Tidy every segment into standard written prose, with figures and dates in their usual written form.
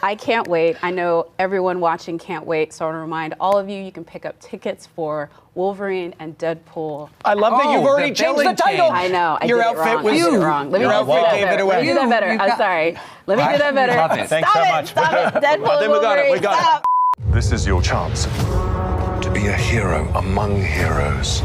I can't wait. I know everyone watching can't wait. So I want to remind all of you, you can pick up tickets for Wolverine and Deadpool. I love that you've already changed the title. I know. Your outfit was Your outfit gave it away. Let me do that better. I'm sorry. Let me do that better. Love it. Thanks so much. Stop it. Deadpool and Wolverine. We got Stop. it. This is your chance to be a hero among heroes.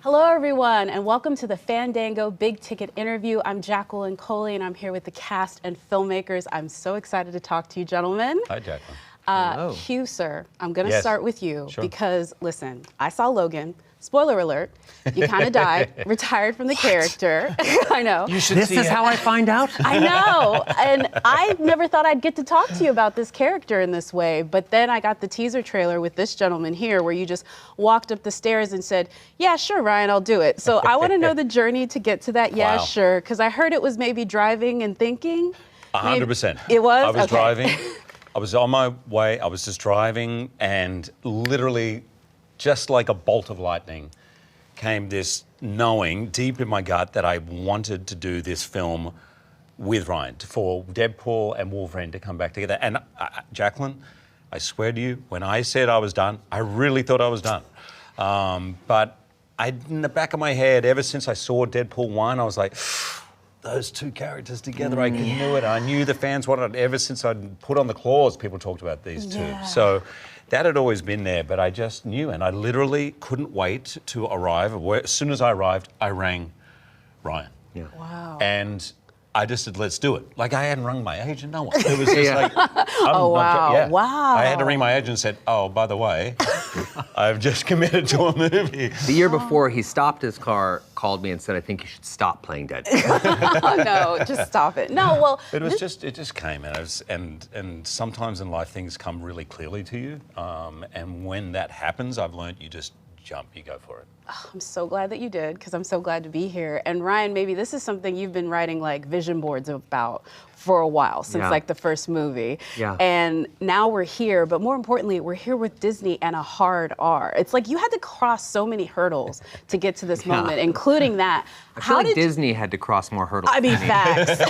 Hello, everyone, and welcome to the Fandango Big Ticket Interview. I'm Jacqueline Coley, and I'm here with the cast and filmmakers. I'm so excited to talk to you, gentlemen. Hi, Jackman. Hugh, sir, I'm going to start with you Sure. because, listen, I saw Logan. Spoiler alert, you kind of died, retired from the character. I know. You should This is how I find out? I know, and I never thought I'd get to talk to you about this character in this way, but then I got the teaser trailer with this gentleman here where you just walked up the stairs and said, yeah, sure, Ryan, I'll do it. So I want to know the journey to get to that, yeah, Wow. sure, because I heard it was maybe driving and thinking. 100%. It was? I was Okay. driving. I was on my way. I was just driving, and literally, just like a bolt of lightning, came this knowing deep in my gut that I wanted to do this film with Ryan, for Deadpool and Wolverine to come back together. And Jacqueline, I swear to you, when I said I was done, I really thought I was done. But in the back of my head, ever since I saw Deadpool 1, I was like, those two characters together, I knew it. I knew the fans wanted it. Ever since I'd put on the claws, people talked about these two. Yeah. So that had always been there, but I just knew, and I literally couldn't wait to arrive. As soon as I arrived, I rang Ryan. Yeah. Wow. And I just said, let's do it. Like, I hadn't rung my agent, no one. It was just like, Oh, wow. Wow. I had to ring my agent and said, oh, by the way, I've just committed to a movie. The year before, he stopped his car, called me and said, I think you should stop playing Deadpool. Oh, no, just stop it. No, well, It was it just came, and sometimes in life things come really clearly to you, and when that happens, I've learned you just jump, you go for it. I'm so glad that you did, because I'm so glad to be here. And Ryan, maybe this is something you've been writing like vision boards about for a while, since like the first movie. Yeah. And now we're here, but more importantly, we're here with Disney and a hard R. It's like you had to cross so many hurdles to get to this moment, including that. I feel like Disney had to cross more hurdles. I mean, facts.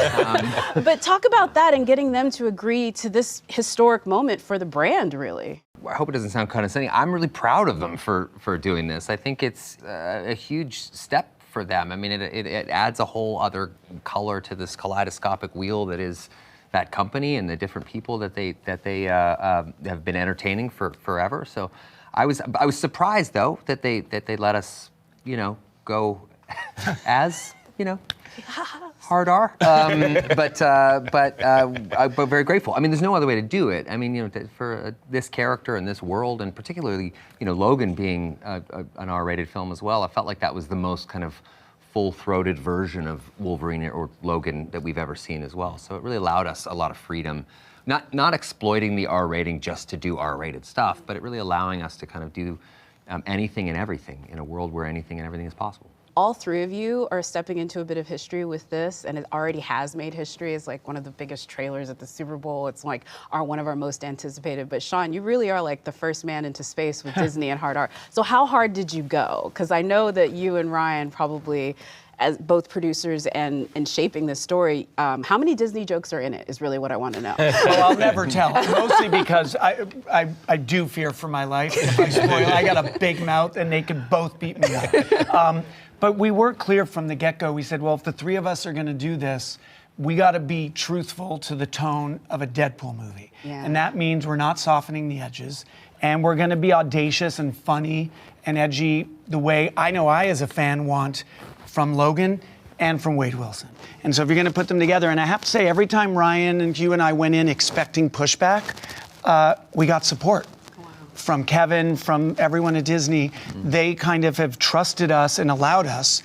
But talk about that and getting them to agree to this historic moment for the brand, really. I hope it doesn't sound condescending. I'm really proud of them for doing this. I think it's a huge step for them. I mean, it adds a whole other color to this kaleidoscopic wheel that is that company and the different people that they have been entertaining for forever. So I was surprised though that they let us, go as, hard R, but very grateful. I mean, there's no other way to do it. I mean, for this character and this world, and particularly, Logan being an R-rated film as well, I felt like that was the most kind of full-throated version of Wolverine or Logan that we've ever seen as well. So it really allowed us a lot of freedom, not exploiting the R rating just to do R-rated stuff, but it really allowing us to kind of do anything and everything in a world where anything and everything is possible. All three of you are stepping into a bit of history with this, and it already has made history. It's like one of the biggest trailers at the Super Bowl. It's like one of our most anticipated. But Shawn, you really are like the first man into space with Disney and hard R. So how hard did you go? Because I know that you and Ryan probably, as both producers and shaping this story, how many Disney jokes are in it is really what I want to know. Well, I'll never tell, mostly because I do fear for my life. If I spoil, I got a big mouth and they could both beat me up. But we were clear from the get-go. We said, well, if the three of us are going to do this, we got to be truthful to the tone of a Deadpool movie. Yeah. And that means we're not softening the edges. And we're going to be audacious and funny and edgy the way I know I, as a fan, want from Logan and from Wade Wilson. And so if you're going to put them together, and I have to say, every time Ryan and Hugh and I went in expecting pushback, we got support. From Kevin, from everyone at Disney. They kind of have trusted us and allowed us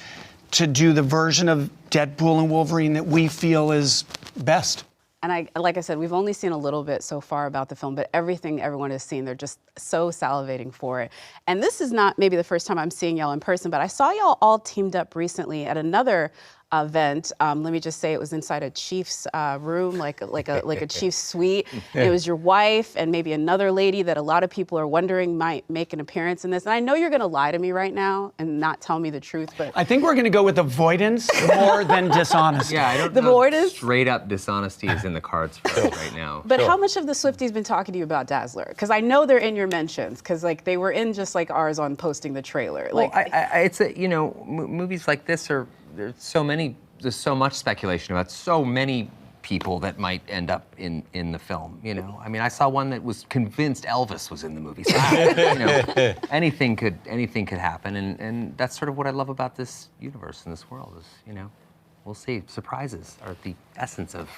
to do the version of Deadpool and Wolverine that we feel is best. And like I said, we've only seen a little bit so far about the film, but everything everyone has seen, they're just so salivating for it. And this is not maybe the first time I'm seeing y'all in person, but I saw y'all all teamed up recently at another event. Let me just say it was inside a chief's room, like a chief's suite. And it was your wife and maybe another lady that a lot of people are wondering might make an appearance in this. And I know you're going to lie to me right now and not tell me the truth, but I think we're going to go with avoidance more than dishonesty. Yeah, I don't The know. board is- Straight up dishonesty is in the cards for us right now. But how much have the Swifties been talking to you about Dazzler? Because I know they're in your mentions, because like they were in just like ours on posting the trailer. Well, Like, it's a, movies like this are, there's so much speculation about so many people that might end up in the film, I mean, I saw one that was convinced Elvis was in the movie. So, anything could happen, and that's sort of what I love about this universe and this world is, we'll see. Surprises are the essence of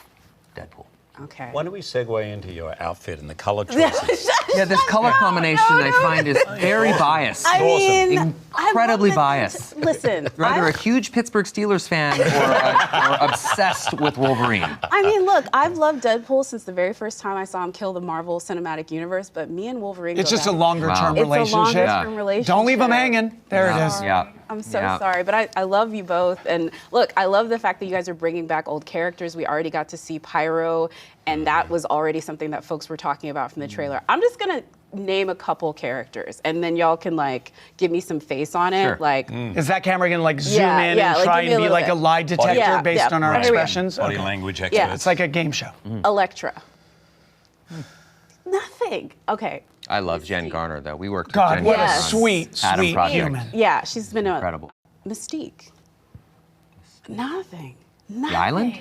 Deadpool. okay. Why don't we segue into your outfit and the color choices? Yeah, this color combination I find is very biased. I mean, Incredibly I love that- biased. Listen, Rather a huge Pittsburgh Steelers fan or obsessed with Wolverine. I mean, look, I've loved Deadpool since the very first time I saw him kill the Marvel Cinematic Universe, but me and Wolverine It's go just a back. longer-term Wow. It's a relationship. longer-term relationship. Don't leave them hanging. There it is. Yeah. I'm so Yeah. sorry, but I love you both. And look, I love the fact that you guys are bringing back old characters. We already got to see Pyro, and that was already something that folks were talking about from the trailer. I'm just going to name a couple characters, and then y'all can like give me some face on it. Sure. Like, Is that camera going to like zoom Yeah, in yeah, and like, try give me and a be little like a bit. lie detector Yeah, based yeah. on our Here we go. expressions? Body Okay. language Yeah. experts. It's like a game show. Electra. Nothing. Okay. I love Jen Garner, though. We worked with God, Jen what Garner a on sweet, Adam sweet Project. human. Yeah, she's been Incredible. Mystique. Nothing. Nothing. The Island?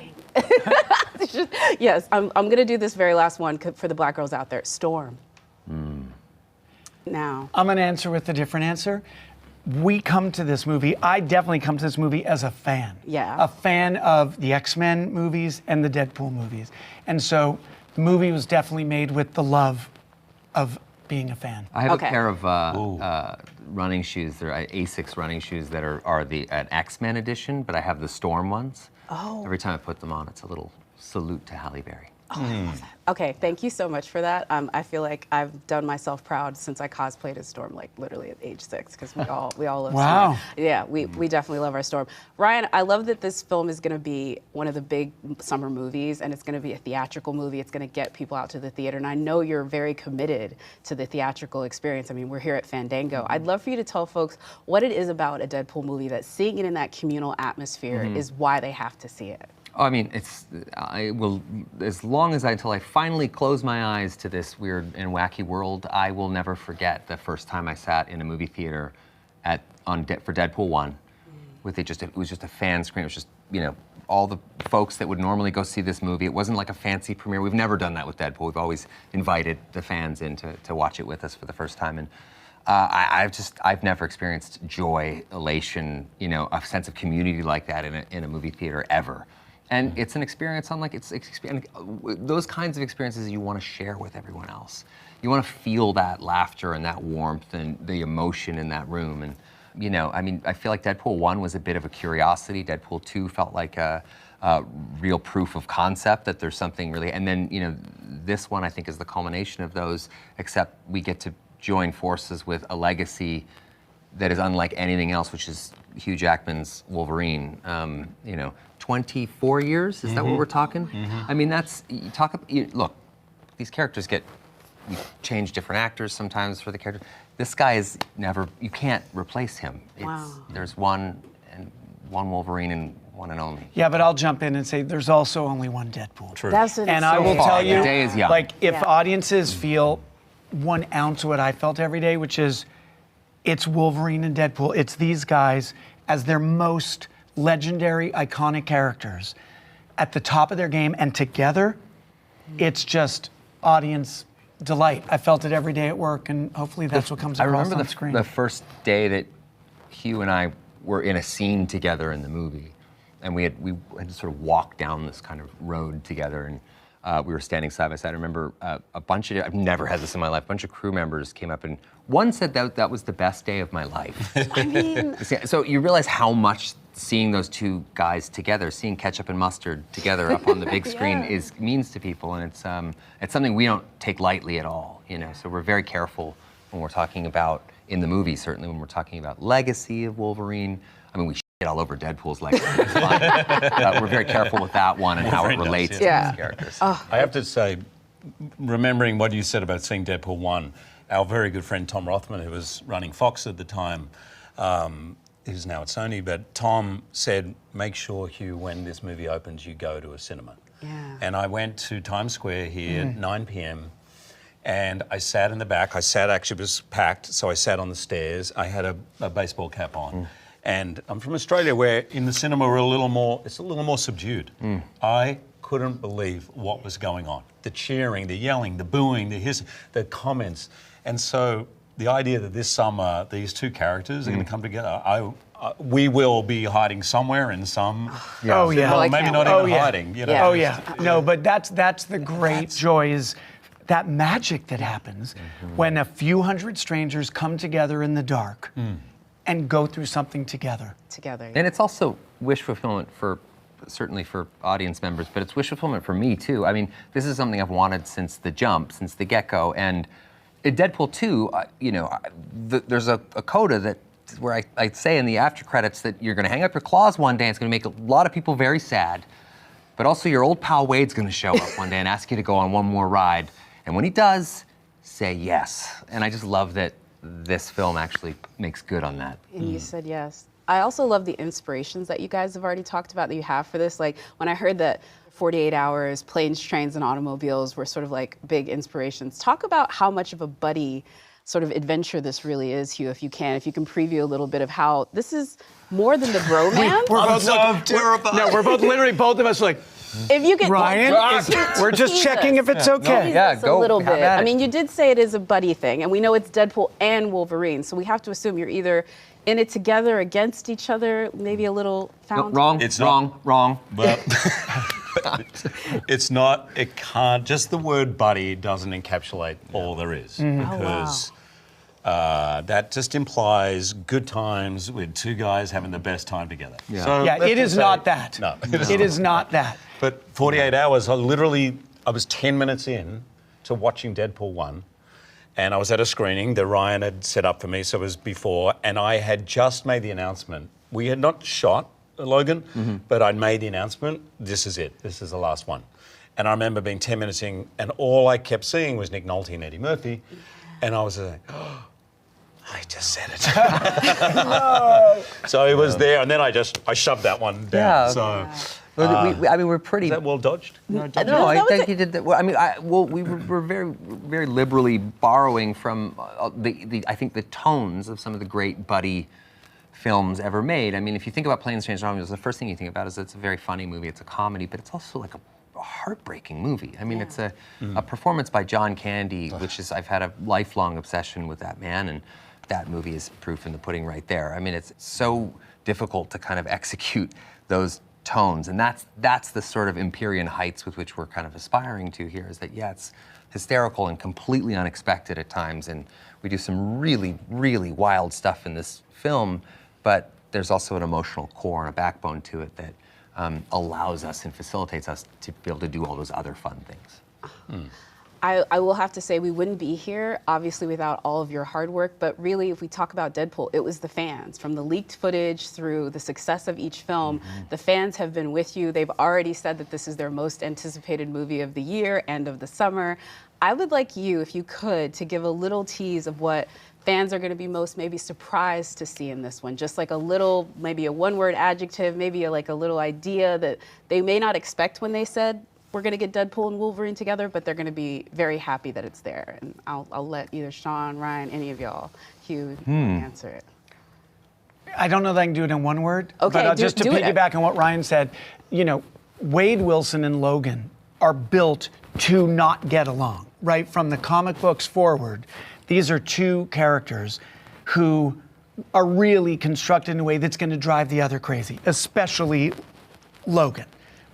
Yes, I'm going to do this very last one for the black girls out there. Storm. Now. I'm going to answer with a different answer. We come to this movie, I definitely come to this movie as a fan. Yeah. A fan of the X-Men movies and the Deadpool movies. And so the movie was definitely made with the love of being a fan. I have Okay. a pair of running shoes. They're Asics running shoes that are an X-Men edition, but I have the Storm ones. Oh. Every time I put them on, it's a little salute to Halle Berry. Okay, thank you so much for that. I feel like I've done myself proud since I cosplayed as Storm, like literally at age 6, because we all love Wow. Storm. Yeah, we definitely love our Storm. Ryan, I love that this film is going to be one of the big summer movies, and it's going to be a theatrical movie. It's going to get people out to the theater, and I know you're very committed to the theatrical experience. I mean, we're here at Fandango. I'd love for you to tell folks what it is about a Deadpool movie that seeing it in that communal atmosphere is why they have to see it. Oh, I mean, I will, as long as until I finally close my eyes to this weird and wacky world, I will never forget the first time I sat in a movie theater for Deadpool 1 with it was just a fan screen. It was just, all the folks that would normally go see this movie. It wasn't like a fancy premiere. We've never done that with Deadpool. We've always invited the fans in to watch it with us for the first time. And I've never experienced joy, elation, a sense of community like that in a movie theater ever. And it's an experience unlike those kinds of experiences you want to share with everyone else. You want to feel that laughter and that warmth and the emotion in that room. And I feel like Deadpool 1 was a bit of a curiosity. Deadpool 2 felt like a real proof of concept that there's something really. And then this one I think is the culmination of those. Except we get to join forces with a legacy that is unlike anything else, which is Hugh Jackman's Wolverine. 24 years, is that what we're talking? I mean, look, these characters you change different actors sometimes for the character. This guy is you can't replace him. Wow. There's one Wolverine and one and only. Yeah, but I'll jump in and say there's also only one Deadpool. True. That's And I will insane. tell you, The day is young. like, if Yeah. audiences feel 1 ounce of what I felt every day, which is it's Wolverine and Deadpool, it's these guys as their most legendary, iconic characters at the top of their game, and together, it's just audience delight. I felt it every day at work, and hopefully that's what comes I across remember on screen. the first day that Hugh and I were in a scene together in the movie, and we had to sort of walk down this kind of road together, and we were standing side by side. I remember I've never had this in my life, a bunch of crew members came up, and one said that was the best day of my life. I mean, So you realize how much seeing those two guys together, seeing ketchup and mustard together up on the big screen Yeah. means to people, and it's something we don't take lightly at all. So we're very careful when we're talking about in the movie. Certainly when we're talking about legacy of Wolverine. I mean, we all over Deadpool's legacy. It's fine. We're very careful with that one and how it Wolverine does, relates yeah. to these characters. I have to say, remembering what you said about seeing Deadpool 1, our very good friend Tom Rothman, who was running Fox at the time, who's now at Sony, but Tom said, make sure, Hugh, when this movie opens, you go to a cinema. Yeah. And I went to Times Square here at 9 p.m. and I sat in the back. Actually, it was packed, so I sat on the stairs. I had a baseball cap on. And I'm from Australia, where in the cinema it's a little more subdued. I couldn't believe what was going on. The cheering, the yelling, the booing, the hissing, the comments. And so the idea that this summer these two characters are going to come together, we will be hiding somewhere in some. Oh, yeah. Well, I maybe can't not wait. even Oh, yeah. hiding. You know. Yeah. Oh yeah, no, but that's the great joy is that magic that happens when a few hundred strangers come together in the dark and go through something together. Together. And it's also wish fulfillment certainly for audience members, but it's wish fulfillment for me too. I mean, this is something I've wanted since the jump, since the get-go. And in Deadpool 2, there's a coda where I say in the after credits that you're going to hang up your claws one day. It's going to make a lot of people very sad. But also your old pal Wade's going to show up one day and ask you to go on one more ride. And when he does, say yes. And I just love that this film actually makes good on that. And you said yes. I also love the inspirations that you guys have already talked about that you have for this. Like when I heard that 48 Hours, Planes, Trains, and Automobiles were sort of like big inspirations. Talk about how much of a buddy sort of adventure this really is, Hugh, if you can preview a little bit of how this is more than the bromance. We're both literally both of us like, If you could, Ryan, we're just tease checking us. if it's okay. Tease Yeah, us go. a little Have bit. at it. I mean, you did say it is a buddy thing, and we know it's Deadpool and Wolverine, so we have to assume you're either in it together, against each other, maybe a little No, found. wrong, It's wrong. But it's not, it can't, just the word buddy doesn't encapsulate all there is. Because that just implies good times with two guys having the best time together. Yeah. So Yeah, let's it is just say- not that. No. It is not that. But 48 hours, I was 10 minutes in to watching Deadpool 1. And I was at a screening that Ryan had set up for me, so it was before, and I had just made the announcement. We had not shot Logan, but I'd made the announcement, this is it, this is the last one. And I remember being 10 minutes in, and all I kept seeing was Nick Nolte and Eddie Murphy, and I was like, oh, I just said it. So it was there, and then I shoved that one down. Yeah. So, We're pretty. is that well dodged? No, that I was think it. you did that. Well, I mean, we were very, very liberally borrowing from I think the tones of some of the great buddy films ever made. I mean, if you think about Planes, Trains, and Automobiles, the first thing you think about is it's a very funny movie. It's a comedy, but it's also like a heartbreaking movie. I mean, it's a performance by John Candy, which is I've had a lifelong obsession with that man, and that movie is proof in the pudding right there. I mean, it's so difficult to kind of execute those tones, and that's the sort of Empyrean heights with which we're kind of aspiring to here, is that it's hysterical and completely unexpected at times, and we do some really, really wild stuff in this film, but there's also an emotional core and a backbone to it that allows us and facilitates us to be able to do all those other fun things. I will have to say we wouldn't be here, obviously, without all of your hard work. But really, if we talk about Deadpool, it was the fans. From the leaked footage through the success of each film, the fans have been with you. They've already said that this is their most anticipated movie of the year and of the summer. I would like you, if you could, to give a little tease of what fans are going to be most maybe surprised to see in this one. Just like a little, maybe a one-word adjective, maybe like a little idea that they may not expect when they said, we're going to get Deadpool and Wolverine together, but they're going to be very happy that it's there. And I'll let either Shawn, Ryan, any of y'all, Hugh, answer it. I don't know that I can do it in one word. Okay, But just to do it. piggyback on what Ryan said, Wade Wilson and Logan are built to not get along, right? From the comic books forward, these are two characters who are really constructed in a way that's going to drive the other crazy, especially Logan.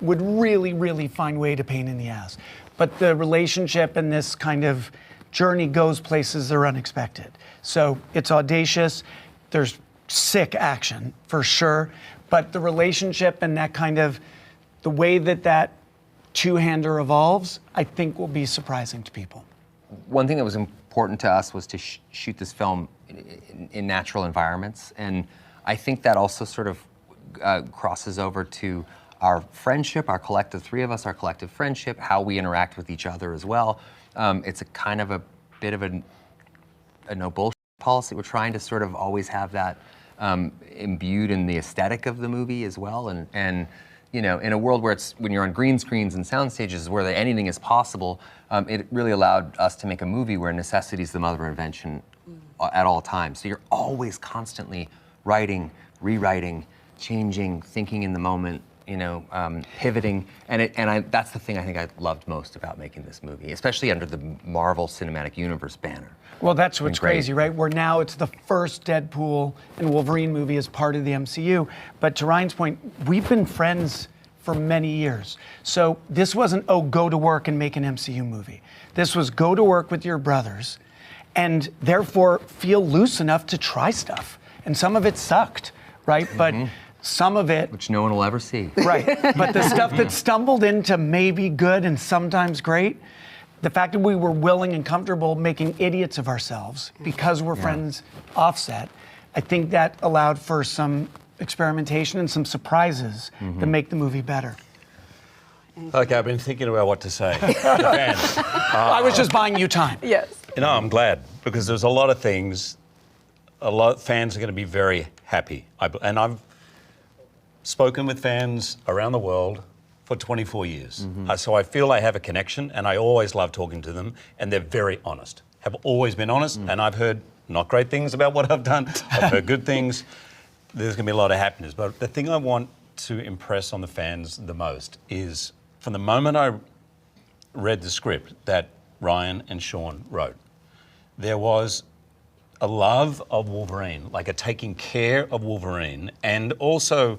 Would really, really find Wade a pain in the ass. But the relationship and this kind of journey goes places that are unexpected. So it's audacious. There's sick action, for sure. But the relationship and that kind of, the way that two-hander evolves, I think will be surprising to people. One thing that was important to us was to shoot this film in natural environments. And I think that also sort of crosses over to our friendship, our collective, three of us, our collective friendship, how we interact with each other as well. It's a kind of a bit of a no bullshit policy. We're trying to sort of always have that imbued in the aesthetic of the movie as well. And you know, in a world where when you're on green screens and sound stages where anything is possible, it really allowed us to make a movie where necessity is the mother of invention at all times. So you're always constantly writing, rewriting, changing, thinking in the moment, you know, pivoting, that's the thing I think I loved most about making this movie, especially under the Marvel Cinematic Universe banner. Well, that's what's crazy, right? Now it's the first Deadpool and Wolverine movie as part of the MCU. But to Ryan's point, we've been friends for many years. So this wasn't, oh, go to work and make an MCU movie. This was go to work with your brothers and therefore feel loose enough to try stuff. And some of it sucked, right? But some of it, which no one will ever see. Right, but the stuff that stumbled into maybe good and sometimes great, the fact that we were willing and comfortable making idiots of ourselves because we're friends offset, I think that allowed for some experimentation and some surprises that make the movie better. Okay, I've been thinking about what to say. The fans. I was just buying you time. Yes. You know, I'm glad because there's a lot of things, fans are going to be very happy. And I've spoken with fans around the world for 24 years. So I feel I have a connection and I always love talking to them and they're very honest, have always been honest. And I've heard not great things about what I've done. I've heard good things. There's gonna be a lot of happiness. But the thing I want to impress on the fans the most is from the moment I read the script that Ryan and Shawn wrote, there was a love of Wolverine, like a taking care of Wolverine, and also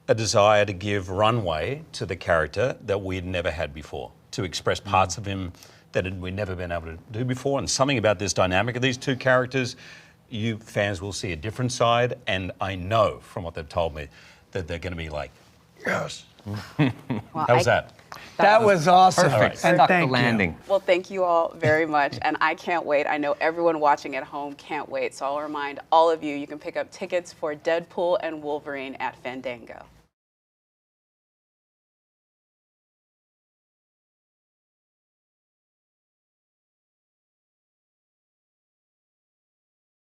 a desire to give runway to the character that we'd never had before, to express parts of him that we'd never been able to do before. And something about this dynamic of these two characters, you fans will see a different side, and I know from what they've told me that they're going to be like, yes. Well, How was that? That was awesome. Perfect. And Stuck thank the landing. Well, thank you all very much, and I can't wait. I know everyone watching at home can't wait, so I'll remind all of you, you can pick up tickets for Deadpool and Wolverine at Fandango.